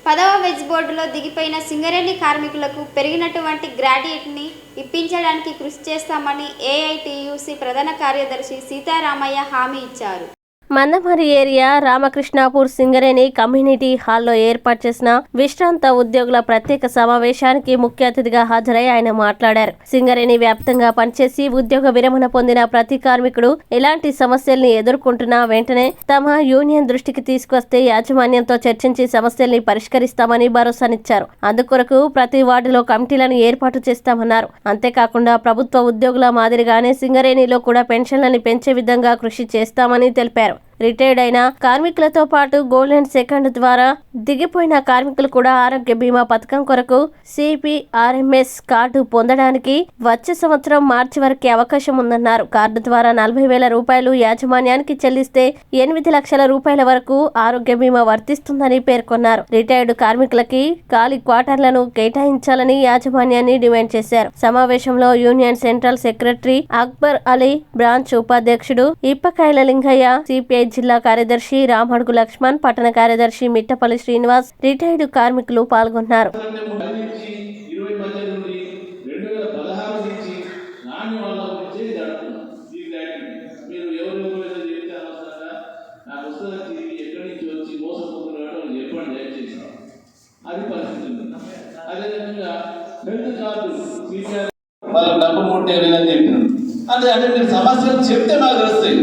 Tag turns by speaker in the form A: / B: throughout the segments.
A: 10వ వెజ్ బోర్డులో దిగిపోయిన సింగరేణి కార్మికులకు పెరిగినటువంటి గ్రాడ్యుయేట్ని ఇప్పించడానికి కృషి చేస్తామని ఏఐటీయూసీ ప్రధాన కార్యదర్శి సీతారామయ్య హామీ ఇచ్చారు.
B: మందమరి ఏరియా రామకృష్ణాపూర్ సింగరేణి కమ్యూనిటీ హాల్లో ఏర్పాటు చేసిన విశ్రాంత ఉద్యోగుల ప్రత్యేక సమావేశానికి ముఖ్య అతిథిగా హాజరై ఆయన మాట్లాడారు. సింగరేణి వ్యాప్తంగా పనిచేసి ఉద్యోగ విరమణ పొందిన ప్రతి కార్మికుడు ఎలాంటి సమస్యల్ని ఎదుర్కొంటున్నా వెంటనే తమ యూనియన్ దృష్టికి తీసుకొస్తే యాజమాన్యంతో చర్చించి సమస్యల్ని పరిష్కరిస్తామని భరోసానిచ్చారు. అందుకొరకు ప్రతి వార్డులో కమిటీలను ఏర్పాటు చేస్తామన్నారు. అంతేకాకుండా ప్రభుత్వ ఉద్యోగుల మాదిరిగానే సింగరేణిలో కూడా పెన్షన్లని పెంచే విధంగా కృషి చేస్తామని తెలిపారు. రిటైర్డ్ అయిన కార్మికులతో పాటు గోల్డెన్ సెకండ్ ద్వారా దిగిపోయిన కార్మికులు కూడా ఆరోగ్య బీమా పథకం కొరకు సిపిఆర్ఎంఎస్ కార్డు పొందడానికి వచ్చే సంవత్సరం మార్చి వరకు అవకాశం ఉందన్నారు. కార్డు ద్వారా 40,000 రూపాయలు యాజమాన్యానికి చెల్లిస్తే 8 లక్షల రూపాయల వరకు ఆరోగ్య బీమా వర్తిస్తుందని పేర్కొన్నారు. రిటైర్డ్ కార్మికులకి ఖాళీ క్వార్టర్లను కేటాయించాలని యాజమాన్యాన్ని డిమాండ్ చేశారు. సమావేశంలో union central secretary Akbar Ali, branch ఉపాధ్యక్షుడు ఇప్పకాయల లింగయ్య, సిపిఐ జిల్లా కార్యదర్శి రామడుగు లక్ష్మణ్, పట్టణ కార్యదర్శి మిట్టపల్లి శ్రీనివాస్, రిటైర్డ్ కార్మికులు పాల్గొన్నారు.
C: అంటే మీరు సమస్యలు చెప్తే నాకు తెలుస్తాయి,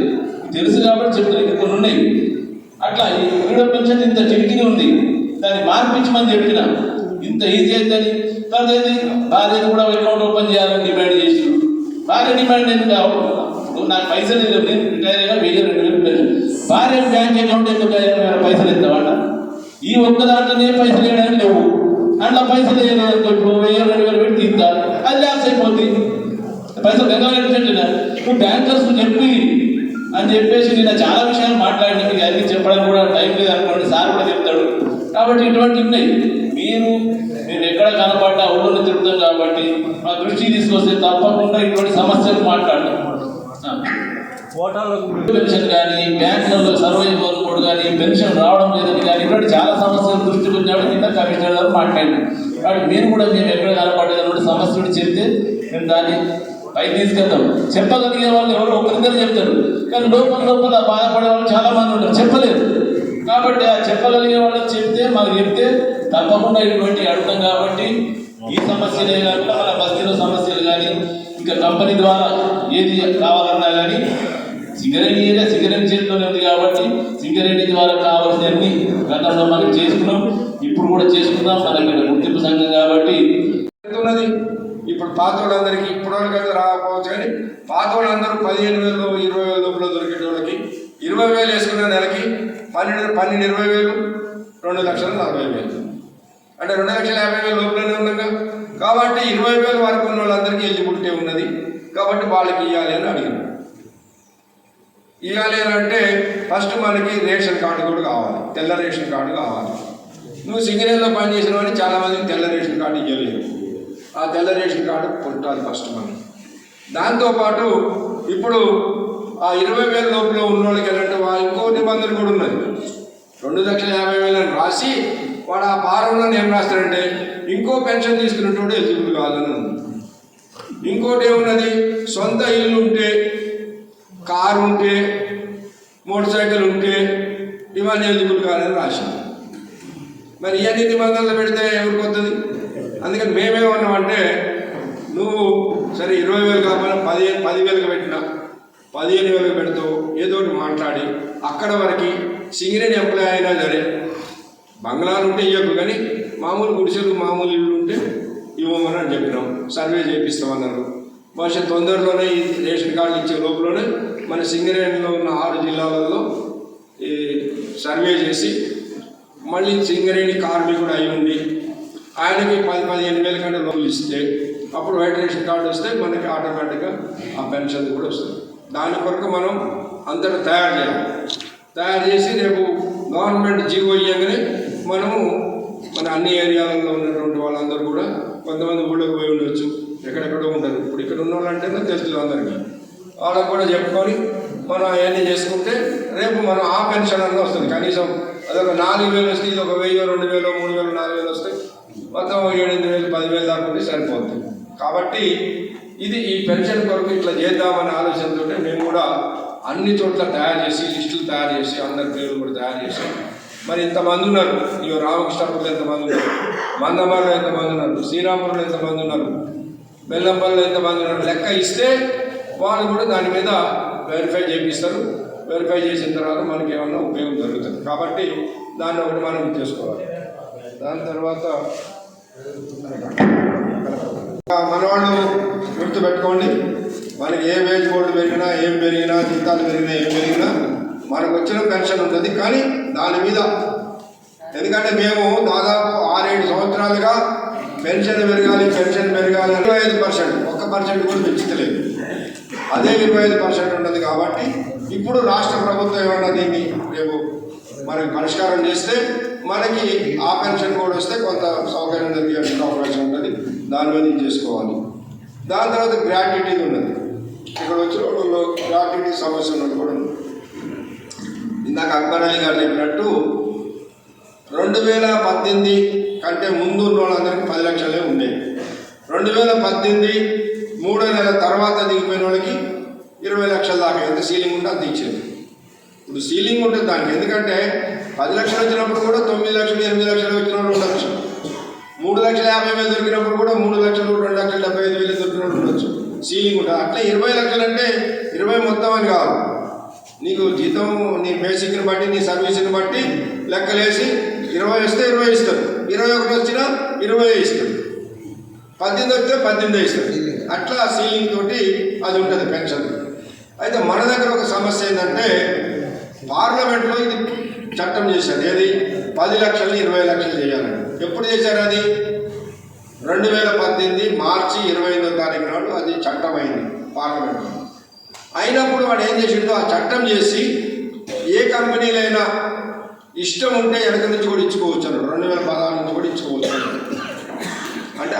C: తెలుసు కాబట్టి చెప్తాను. కొన్ని ఉన్నాయి అట్లా ఈ వీడియో పెన్షన్ ఇంత చిటికిని ఉంది, దాన్ని మార్పించమని చెప్పిన ఇంత ఈజీ అవుతుంది. తర్వాత ఏంటి, భార్యను కూడా అకౌంట్ ఓపెన్ చేయాలని డిమాండ్ చేసి భార్య డిమాండ్ ఎందుకు ఇప్పుడు నాకు పైసలు నేను రిటైర్ అయినా 1,000-2,000 పెన్షన్, భార్య బ్యాంక్ అకౌంట్ ఎందుకు 5,000 పైసలు ఇస్తామంట. ఈ ఒక్క దాంట్లోనే పైసలు వేయడానికి లేవు, అట్లా పైసలు వేయలేదు. ఇప్పుడు 1,000-2,000 పెట్టి తీస్తారు, అది ల్యాప్స్ అయిపోతుంది. పైసలు గంగా నువ్వు బ్యాంకర్స్ చెప్పి అని చెప్పేసి నేను చాలా విషయాలు మాట్లాడిన, మీకు అన్ని చెప్పడానికి కూడా టైం లేదు అనుకోండి, సార్ కూడా చెప్తాడు. కాబట్టి ఇటువంటి ఉన్నాయి. మీరు ఎక్కడ కనపడ్డా ఊళ్ళో తిరుగుతాం కాబట్టి మా దృష్టికి తీసుకొస్తే తప్పకుండా ఇటువంటి సమస్యలు మాట్లాడతాం. పెన్షన్ కానీ, బ్యాంకులలో సర్వైవల్ కోడ్ కానీ, పెన్షన్ రావడం లేదని కానీ, ఇటువంటి చాలా సమస్యలు దృష్టికి వచ్చినప్పుడు కింద కమిషనర్ గారు మాట్లాడినాం. కాబట్టి మీరు కూడా మేము ఎక్కడ కనపడేది సమస్యలు చెప్తే మేము దాన్ని పైకి తీసుకెళ్తాం. చెప్పగలిగే వాళ్ళు ఎవరో ఒకరిద్దరు చెప్తారు, కానీ లోపల బాధపడే వాళ్ళు చాలా మంది ఉంటారు, చెప్పలేరు. కాబట్టి ఆ చెప్పగలిగే వాళ్ళకి చెప్తే మాకు చెప్తే తప్పకుండా ఇటువంటి అడుగుతాం. కాబట్టి ఈ సమస్యలే కాకుండా మన బస్తీలో సమస్యలు కానీ, ఇంకా కంపెనీ ద్వారా ఏది కావాలన్నా కానీ సింగరేణి ఏరియా సింగరేణి చేతిలోనే ఉంది. కాబట్టి సింగరేణి ద్వారా కావాల్సినవన్నీ గతంలో మనం చేసుకున్నాం, ఇప్పుడు కూడా చేసుకుందాం. మన ఇక్కడ గుర్తింపు సంఘం కాబట్టి
D: ఇప్పుడు పాత వాళ్ళందరికీ ఇప్పటివరకు రాకపోవచ్చు, కానీ పాత వాళ్ళందరూ 15,000, 20,000 లోపల దొరికే వాళ్ళకి 20,000 వేసుకున్న నెలకి 12,20,000 2,40,000 అంటే 2,50,000 లోపలనే ఉన్నాగా. కాబట్టి 20,000 వరకు ఉన్న వాళ్ళందరికీ ఎలిజిబిలిటీ ఉన్నది. కాబట్టి వాళ్ళకి ఇవ్వాలి అని అడిగారు. ఇవ్వాలి అని అంటే ఫస్ట్ మనకి రేషన్ కార్డు కూడా కావాలి, తెల్ల రేషన్ కార్డు కావాలి. నువ్వు సింగరేణిలో పనిచేసిన వాడిని చాలామందికి తెల్ల రేషన్ కార్డు ఇవ్వలేదు. ఆ తెల్ల రేషన్ కార్డు కొట్టాలి ఫస్ట్ మనం. దాంతోపాటు ఇప్పుడు ఆ 20,000 లోపల ఉన్న వాళ్ళకి ఏంటంటే ఇంకో నిబంధన కూడా ఉన్నది. 2,50,000 అని రాసి వాడు ఆ ఫారంలో ఏం రాస్తాడంటే ఇంకో పెన్షన్ తీసుకున్నట్టు ఎలిజిబుల్ కావాలని ఉంది. ఇంకోటి ఏమున్నది, సొంత ఇల్లు ఉంటే, కారు ఉంటే, మోటార్ సైకిల్ ఉంటే ఇవన్నీ ఎలిజిబుల్ కావాలని రాసింది. మరి ఇవన్నీ నిబంధనలు పెడితే ఎవరికి వస్తుంది? అందుకని మేమేమన్నామంటే నువ్వు సరే 20,000 కాకపోయినా 10,000 పెట్టినా 15,000 పెడతావు, ఏదో ఒకటి మాట్లాడి అక్కడ వరకు సింగరేణి ఎంప్లాయ్ అయినా సరే బంగ్లాలు ఉంటే ఇవ్వకు, కానీ మామూలు గుడిసెలు మామూలు ఇల్లు ఉంటే ఇవ్వమని అని చెప్పినాం. సర్వే చేపిస్తామన్నారు. బహుశా తొందరలోనే ఈ రేషన్ కార్డు ఇచ్చే లోపలనే మన సింగరేణిలో ఉన్న 6 జిల్లాలలో ఈ సర్వే చేసి మళ్ళీ సింగరేణి కార్మికుడు అయి ఉండి ఆయనకి 10,000-15,000 కంటే లోన్లు ఇస్తే అప్పుడు వైట్ రేషన్ కార్డు వస్తే మనకి ఆటోమేటిక్గా ఆ పెన్షన్ కూడా వస్తుంది. దాని కొరకు మనం అంతటా తయారు చేసి రేపు గవర్నమెంట్ జీవో ఇవ్వగానే మనము మన అన్ని ఏరియాలలో ఉన్నటువంటి వాళ్ళందరూ కూడా, కొంతమంది ఊళ్ళోకి పోయి ఉండొచ్చు, ఎక్కడెక్కడో ఉండరు. ఇప్పుడు ఇక్కడ ఉన్న వాళ్ళంటేనే తెలుసు అందరికీ, వాళ్ళకు కూడా చెప్పుకొని మనం అవన్నీ చేసుకుంటే రేపు మనం ఆ పెన్షన్ అన్న వస్తుంది. కనీసం అదొక 4,000 వస్తే ఇది ఒక 1,000, 2,000, 3,000, 4,000 వస్తాయి. మొత్తం 7,000, 10,000 దాకా ఉంటే సరిపోతుంది. కాబట్టి ఇది ఈ పెన్షన్ కొరకు ఇట్లా చేద్దామనే ఆలోచనతో మేము కూడా అన్ని చోట్ల తయారు చేసి లిస్టులు తయారు చేసి అందరి పేర్లు కూడా తయారు చేసి మరి ఇంతమంది ఉన్నారు. ఇవి రామకృష్ణాపూర్లో ఎంతమంది ఉన్నారు, మందమర్లో ఎంతమంది ఉన్నారు, శ్రీరాంపూర్లో ఎంతమంది ఉన్నారు, బెల్లంపల్లిలో ఎంతమంది ఉన్నారు లెక్క ఇస్తే వాళ్ళు కూడా దాని మీద వెరిఫై చేపిస్తారు. వెరిఫై చేసిన తర్వాత మనకి ఏమన్నా ఉపయోగం జరుగుతుంది. కాబట్టి దాన్ని ఒకటి మనం చేసుకోవాలి. దాని తర్వాత మన వాళ్ళు గుర్తుపెట్టుకోండి, మనకి ఏ వేజ్ బోర్డు పెరిగినా ఏం పెరిగినా జీతాలు పెరిగినా ఏం పెరిగినా మనకు వచ్చిన పెన్షన్ ఉంటుంది. కానీ దాని మీద ఎందుకంటే మేము దాదాపు 6-7 సంవత్సరాలుగా పెన్షన్ పెరగాలి 25%, 1% కూడా పెంచుతలేదు. అదే 25% ఉంటుంది. కాబట్టి ఇప్పుడు రాష్ట్ర ప్రభుత్వం ఏమన్నా దీన్ని రేపు మనకి పరిష్కారం చేస్తే మనకి ఆ పెన్షన్ కూడా వస్తే కొంత సౌకర్యం జరిగే అవకాశం ఉంటుంది. దాని మీద చేసుకోవాలి. దాని తర్వాత గ్రాట్యుటీ ఉన్నది. ఇక్కడ వచ్చిన వాళ్ళు గ్రాట్యుటీ సమస్య ఉన్నది కూడా. ఇందాక అక్బర్ అలీ గారు చెప్పినట్టు 2018 కంటే ముందు ఉన్న వాళ్ళందరికీ 10 లక్షలే ఉండేవి. 2018 3వ నెల తర్వాత దిగిపోయిన వాళ్ళకి 20 లక్షల దాకా ఎంత సీలింగ్ ఉంటే అంత ఇచ్చేది. ఇప్పుడు సీలింగ్ ఉంటుంది దానికి. ఎందుకంటే 10 లక్షలు వచ్చినప్పుడు కూడా 9 లక్షలు 8 లక్షలు వచ్చిన వాళ్ళు ఉండొచ్చు. 3,50,000 దొరికినప్పుడు కూడా 3 లక్షలు 2,75,000 దొరికిన వాళ్ళు ఉండొచ్చు. సీలింగ్ ఉంటుంది. అట్లా 20 లక్షలు అంటే 20 మొత్తం అని కాదు. నీకు జీతం నీ బేసిక్ని బట్టి నీ సర్వీస్ని బట్టి లెక్కలేసి 20 వస్తే 20 ఇస్తారు, 21 వచ్చినా 20 ఇస్తారు, 18 వస్తే 18 ఇస్తారు. అట్లా సీలింగ్ తోటి అది ఉంటుంది పెన్షన్. అయితే మన దగ్గర ఒక సమస్య ఏంటంటే పార్లమెంట్లో ఇది చట్టం చేశారు. ఏది 10 లక్షలని 20 లక్షలు చేయాలని. ఎప్పుడు చేశారు అది? 2018 మార్చి 28వ తారీఖు నాడు అది చట్టం అయింది పార్లమెంట్లో. అయినప్పుడు వాడు ఏం చేసిండో ఆ చట్టం చేసి ఏ కంపెనీలైనా ఇష్టం ఉంటే వెనక నుంచి కూడా ఇచ్చుకోవచ్చు అన్నాడు. 2016 నుంచి కూడా ఇచ్చుకోవచ్చు అంటే